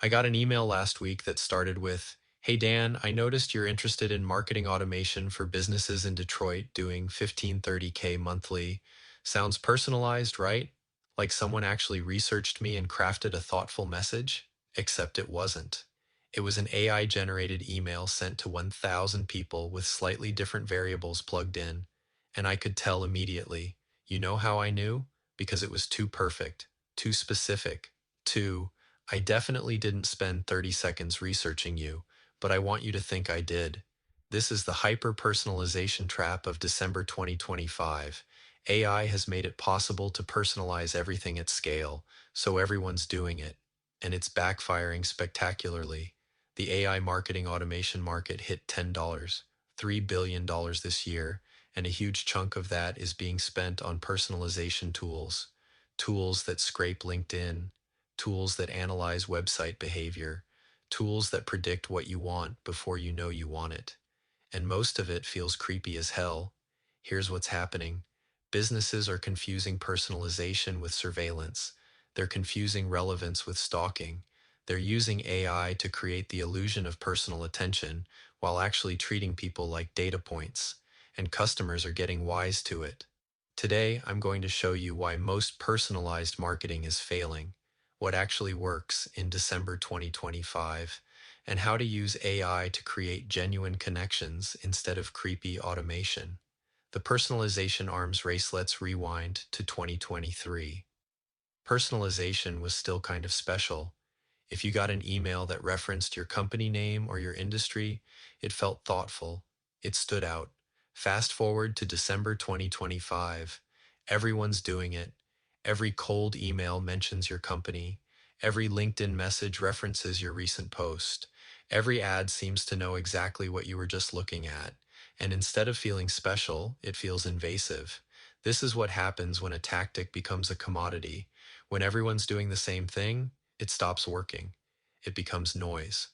I got an email last week that started with, "Hey Dan, I noticed you're interested in marketing automation for businesses in Detroit doing 1530K monthly. Sounds personalized, right? Like someone actually researched me and crafted a thoughtful message?" Except it wasn't. It was an AI generated email sent to 1,000 people with slightly different variables plugged in. And I could tell immediately. You know how I knew? Because it was too perfect, too specific, too I definitely didn't spend 30 seconds researching you, but I want you to think I did. This is the hyper-personalization trap of December 2025. AI has made it possible to personalize everything at scale, so everyone's doing it. And it's backfiring spectacularly. The AI marketing automation market hit $10, $3 billion this year, and a huge chunk of that is being spent on personalization tools. Tools that scrape LinkedIn, tools that analyze website behavior, tools that predict what you want before you know you want it. And most of it feels creepy as hell. Here's what's happening. Businesses are confusing personalization with surveillance. They're confusing relevance with stalking. They're using AI to create the illusion of personal attention while actually treating people like data points. And customers are getting wise to it. Today, I'm going to show you why most personalized marketing is failing, what actually works in December 2025, and how to use AI to create genuine connections instead of creepy automation. The personalization arms race. Let's rewind to 2023. Personalization was still kind of special. If you got an email that referenced your company name or your industry, it felt thoughtful. It stood out. Fast forward to December 2025. Everyone's doing it. Every cold email mentions your company. Every LinkedIn message references your recent post. Every ad seems to know exactly what you were just looking at. And instead of feeling special, it feels invasive. This is what happens when a tactic becomes a commodity. When everyone's doing the same thing, it stops working. It becomes noise.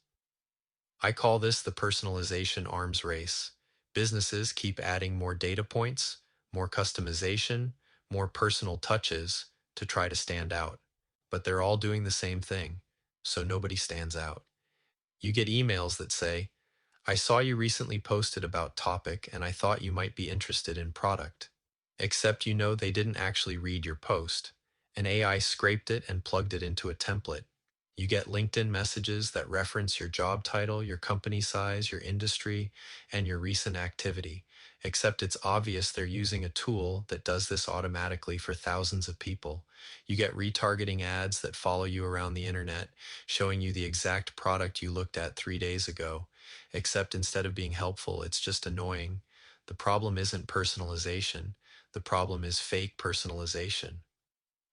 I call this the personalization arms race. Businesses keep adding more data points, more customization, more personal touches to try to stand out. But they're all doing the same thing, so nobody stands out. You get emails that say, "I saw you recently posted about topic and I thought you might be interested in product." Except they didn't actually read your post. An AI scraped it and plugged it into a template. You get LinkedIn messages that reference your job title, your company size, your industry, and your recent activity. Except it's obvious they're using a tool that does this automatically for thousands of people. You get retargeting ads that follow you around the internet, showing you the exact product you looked at 3 days ago. Except instead of being helpful, it's just annoying. The problem isn't personalization. The problem is fake personalization.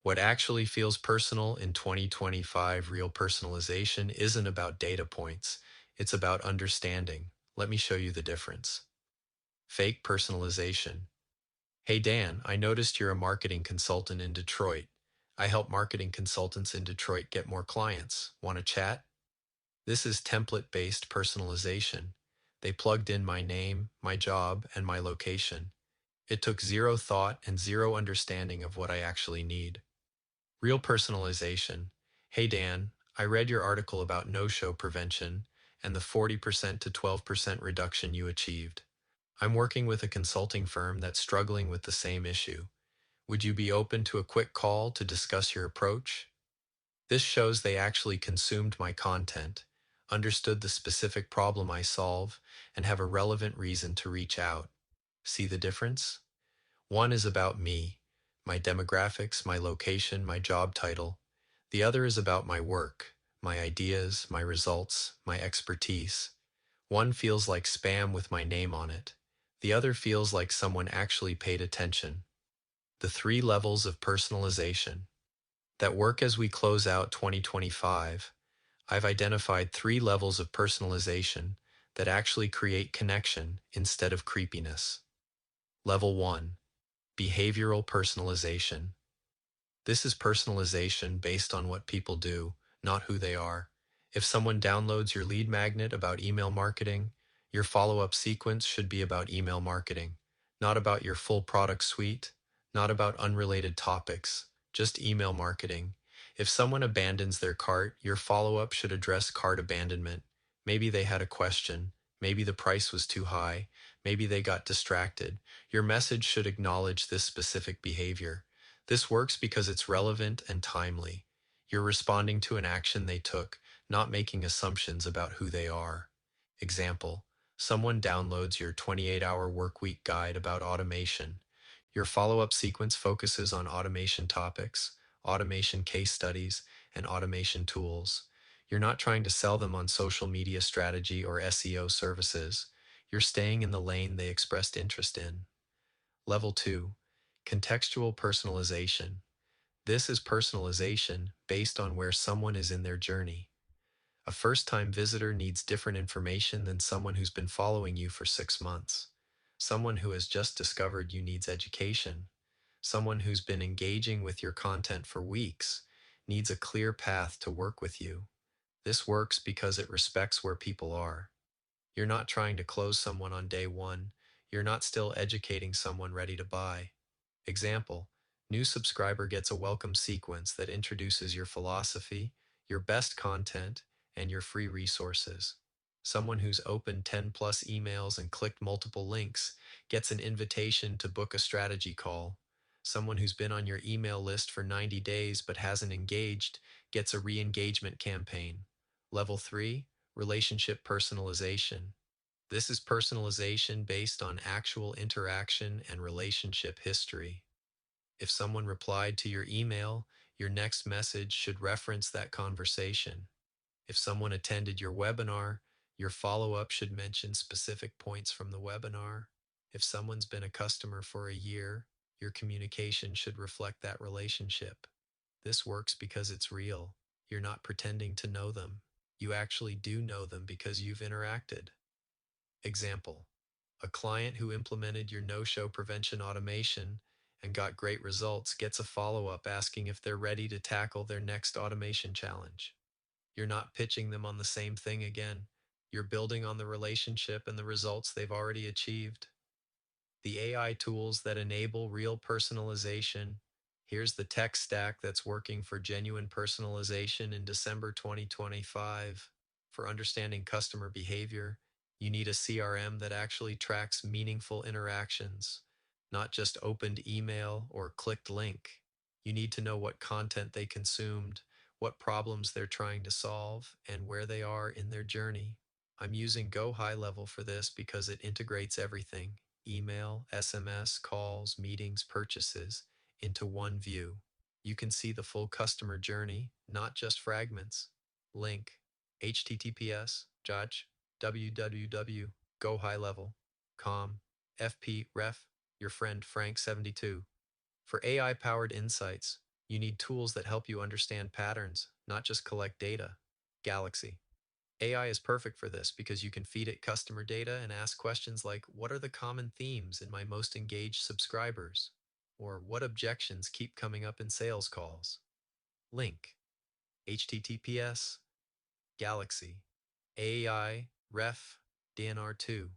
What actually feels personal in 2025 real personalization isn't about data points. It's about understanding. Let me show you the difference. Fake personalization. "Hey Dan, I noticed you're a marketing consultant in Detroit. I help marketing consultants in Detroit get more clients. Want to chat?" This is template-based personalization. They plugged in my name, my job, and my location. It took zero thought and zero understanding of what I actually need. Real personalization. "Hey Dan, I read your article about no-show prevention and the 40% to 12% reduction you achieved. I'm working with a consulting firm that's struggling with the same issue. Would you be open to a quick call to discuss your approach?" This shows they actually consumed my content, understood the specific problem I solve, and have a relevant reason to reach out. See the difference? One is about me, my demographics, my location, my job title. The other is about my work, my ideas, my results, my expertise. One feels like spam with my name on it. The other feels like someone actually paid attention. The three levels of personalization that work. As we close out 2025, I've identified three levels of personalization that actually create connection instead of creepiness. Level 1. Behavioral personalization. This is personalization based on what people do, not who they are. If someone downloads your lead magnet about email marketing, your follow-up sequence should be about email marketing, not about your full product suite, not about unrelated topics, just email marketing. If someone abandons their cart, your follow-up should address cart abandonment. Maybe they had a question. Maybe the price was too high. Maybe they got distracted. Your message should acknowledge this specific behavior. This works because it's relevant and timely. You're responding to an action they took, not making assumptions about who they are. Example, someone downloads your 28-hour workweek guide about automation. Your follow-up sequence focuses on automation topics, automation case studies, and automation tools. You're not trying to sell them on social media strategy or SEO services. You're staying in the lane they expressed interest in. Level 2, contextual personalization. This is personalization based on where someone is in their journey. A first-time visitor needs different information than someone who's been following you for 6 months. Someone who has just discovered you needs education. Someone who's been engaging with your content for weeks needs a clear path to work with you. This works because it respects where people are. You're not trying to close someone on day one. You're not still educating someone ready to buy. Example, new subscriber gets a welcome sequence that introduces your philosophy, your best content, and your free resources. Someone who's opened 10 plus emails and clicked multiple links gets an invitation to book a strategy call. Someone who's been on your email list for 90 days but hasn't engaged gets a re-engagement campaign. Level 3, relationship personalization. This is personalization based on actual interaction and relationship history. If someone replied to your email, your next message should reference that conversation. If someone attended your webinar, your follow-up should mention specific points from the webinar. If someone's been a customer for a year, your communication should reflect that relationship. This works because it's real. You're not pretending to know them. You actually do know them because you've interacted. Example, a client who implemented your no-show prevention automation and got great results gets a follow-up asking if they're ready to tackle their next automation challenge. You're not pitching them on the same thing again. You're building on the relationship and the results they've already achieved. The AI tools that enable real personalization. Here's the tech stack that's working for genuine personalization in December 2025. For understanding customer behavior, you need a CRM that actually tracks meaningful interactions, not just opened email or clicked link. You need to know what content they consumed, what problems they're trying to solve, and where they are in their journey. I'm using Go High Level for this because it integrates everything, email, SMS, calls, meetings, purchases, into one view. You can see the full customer journey, not just fragments. Link, https www.gohighlevel.com, FP Ref, your friend Frank72. For AI-powered insights, you need tools that help you understand patterns, not just collect data. Galaxy. AI is perfect for this because you can feed it customer data and ask questions like, what are the common themes in my most engaged subscribers? Or what objections keep coming up in sales calls? Link, https Galaxy, AI, Ref, DNR2.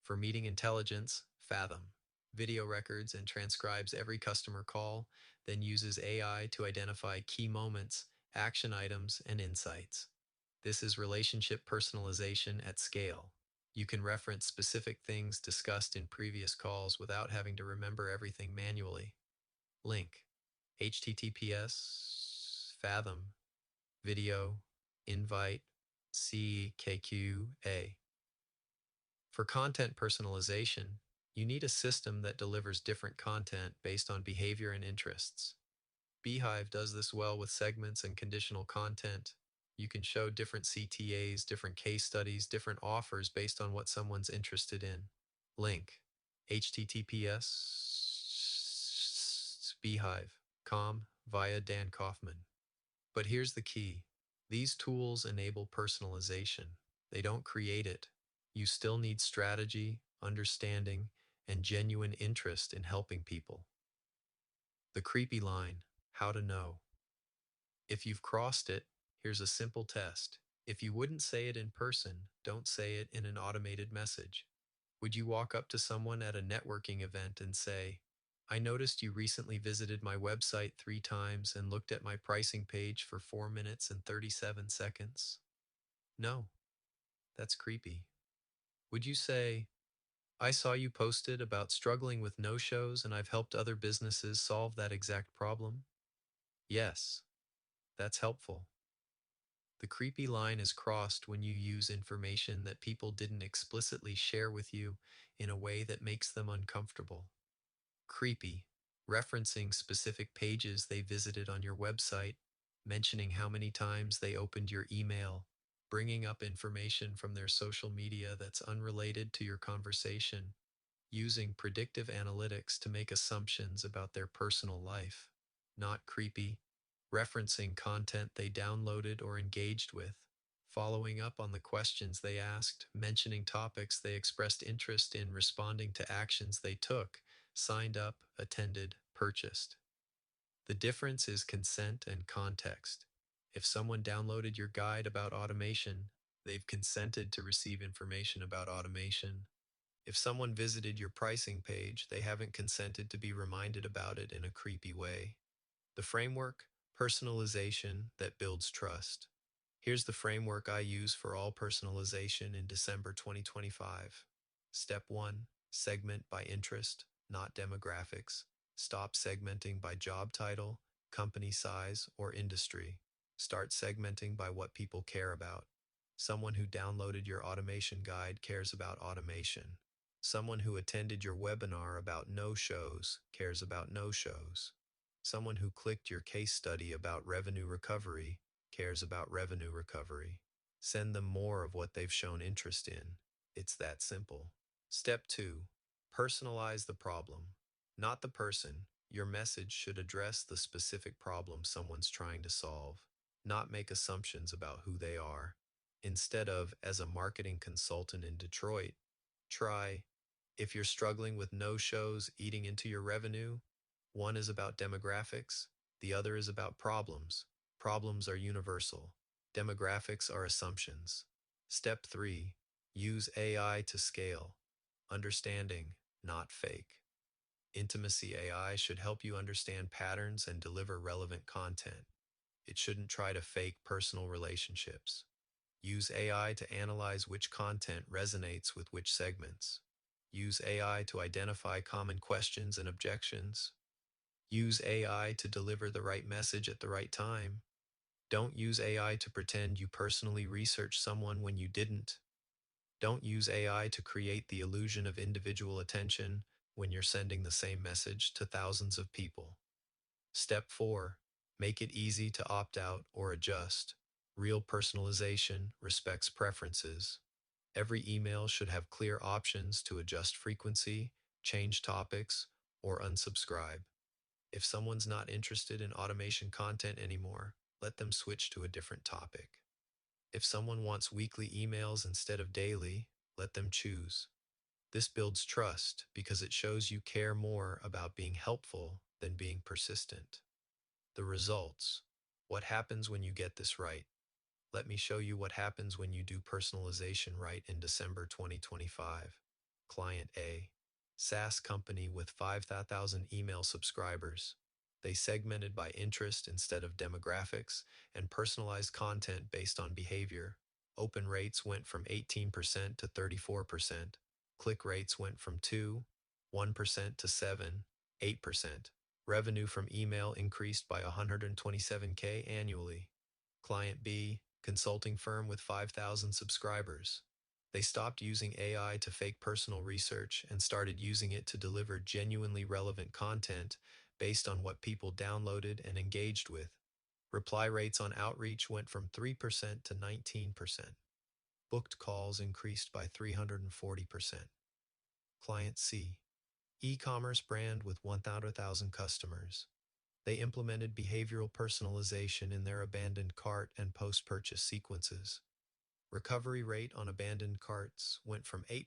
For meeting intelligence, Fathom. Video records and transcribes every customer call, then uses AI to identify key moments, action items, and insights. This is relationship personalization at scale. You can reference specific things discussed in previous calls without having to remember everything manually. Link, https Fathom, video, invite, CKQA. For content personalization, you need a system that delivers different content based on behavior and interests. Beehive does this well with segments and conditional content. You can show different CTAs, different case studies, different offers based on what someone's interested in. Link, https beehive.com via Dan Kaufman. But here's the key. These tools enable personalization. They don't create it. You still need strategy, understanding, and genuine interest in helping people. The creepy line, how to know. If you've crossed it, here's a simple test. If you wouldn't say it in person, don't say it in an automated message. Would you walk up to someone at a networking event and say, I noticed you recently visited my website 3 times and looked at my pricing page for 4 minutes and 37 seconds. No, that's creepy. Would you say, I saw you posted about struggling with no-shows and I've helped other businesses solve that exact problem? Yes, that's helpful. The creepy line is crossed when you use information that people didn't explicitly share with you in a way that makes them uncomfortable. Creepy, referencing specific pages they visited on your website, mentioning how many times they opened your email, bringing up information from their social media that's unrelated to your conversation, using predictive analytics to make assumptions about their personal life. Not creepy, referencing content they downloaded or engaged with, following up on the questions they asked, mentioning topics they expressed interest in, responding to actions they took, signed up, attended, purchased. The difference is consent and context. If someone downloaded your guide about automation, they've consented to receive information about automation. If someone visited your pricing page, they haven't consented to be reminded about it in a creepy way. The framework, personalization that builds trust. Here's the framework I use for all personalization in December 2025. Step 1, segment by interest, not demographics. Stop segmenting by job title, company size, or industry. Start segmenting by what people care about. Someone who downloaded your automation guide cares about automation. Someone who attended your webinar about no-shows cares about no-shows. Someone who clicked your case study about revenue recovery cares about revenue recovery. Send them more of what they've shown interest in. It's that simple. Step 2. Personalize the problem. Not the person. Your message should address the specific problem someone's trying to solve, not make assumptions about who they are. Instead of, as a marketing consultant in Detroit, try, if you're struggling with no-shows eating into your revenue, one is about demographics, the other is about problems. Problems are universal. Demographics are assumptions. Step 3. Use AI to scale. Understanding, not fake. Intimacy AI should help you understand patterns and deliver relevant content. It shouldn't try to fake personal relationships. Use AI to analyze which content resonates with which segments. Use AI to identify common questions and objections. Use AI to deliver the right message at the right time. Don't use AI to pretend you personally researched someone when you didn't. Don't use AI to create the illusion of individual attention when you're sending the same message to thousands of people. Step 4. Make it easy to opt out or adjust. Real personalization respects preferences. Every email should have clear options to adjust frequency, change topics, or unsubscribe. If someone's not interested in automation content anymore, let them switch to a different topic. If someone wants weekly emails instead of daily, let them choose. This builds trust because it shows you care more about being helpful than being persistent. The results. What happens when you get this right? Let me show you what happens when you do personalization right in December 2025. Client A, SaaS company with 5,000 email subscribers. They segmented by interest instead of demographics and personalized content based on behavior. Open rates went from 18% to 34%. Click rates went from 1% to 8%. Revenue from email increased by 127K annually. Client B, consulting firm with 5,000 subscribers. They stopped using AI to fake personal research and started using it to deliver genuinely relevant content based on what people downloaded and engaged with. Reply rates on outreach went from 3% to 19%. Booked calls increased by 340%. Client C, e-commerce brand with 100,000 customers. They implemented behavioral personalization in their abandoned cart and post-purchase sequences. Recovery rate on abandoned carts went from 8%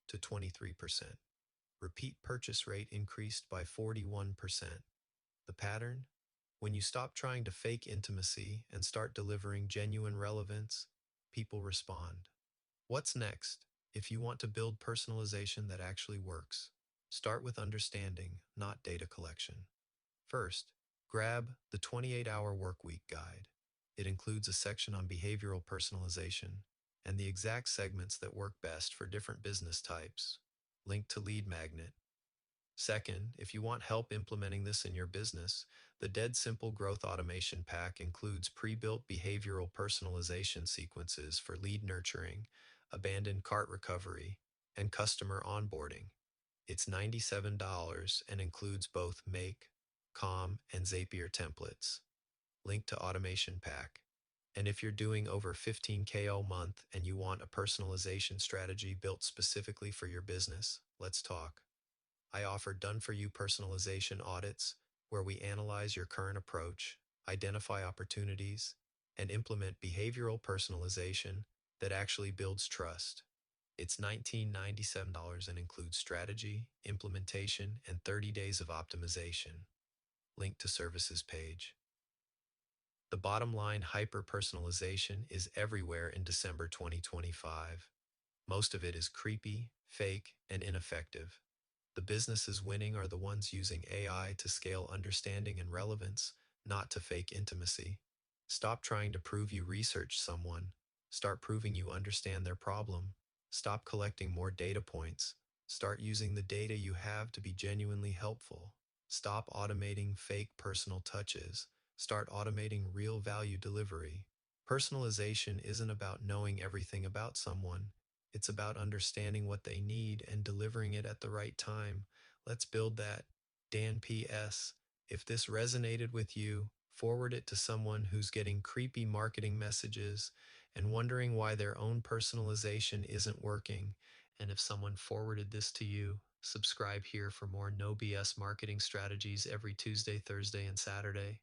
to 23%. Repeat purchase rate increased by 41%. The pattern? When you stop trying to fake intimacy and start delivering genuine relevance, people respond. What's next? If you want to build personalization that actually works, Start with understanding, not data collection. First, grab the 28-Hour Workweek Guide. It includes a section on behavioral personalization and the exact segments that work best for different business types. Link to lead magnet. Second, if you want help implementing this in your business, the Dead Simple Growth Automation Pack includes pre-built behavioral personalization sequences for lead nurturing, abandoned cart recovery, and customer onboarding. It's $97 and includes both Make, Calm, and Zapier templates. Link to Automation Pack. And if you're doing over 15K a month and you want a personalization strategy built specifically for your business, let's talk. I offer done-for-you personalization audits where we analyze your current approach, identify opportunities, and implement behavioral personalization that actually builds trust. It's $1997 and includes strategy, implementation, and 30 days of optimization. Link to services page. The bottom line, hyper-personalization is everywhere in December 2025. Most of it is creepy, fake, and ineffective. The businesses winning are the ones using AI to scale understanding and relevance, not to fake intimacy. Stop trying to prove you researched someone. Start proving you understand their problem. Stop collecting more data points. Start using the data you have to be genuinely helpful. Stop automating fake personal touches. Start automating real value delivery. Personalization isn't about knowing everything about someone. It's about understanding what they need and delivering it at the right time. Let's build that. Dan P.S. If this resonated with you, forward it to someone who's getting creepy marketing messages and wondering why their own personalization isn't working. And if someone forwarded this to you, subscribe here for more no BS marketing strategies every Tuesday, Thursday, and Saturday.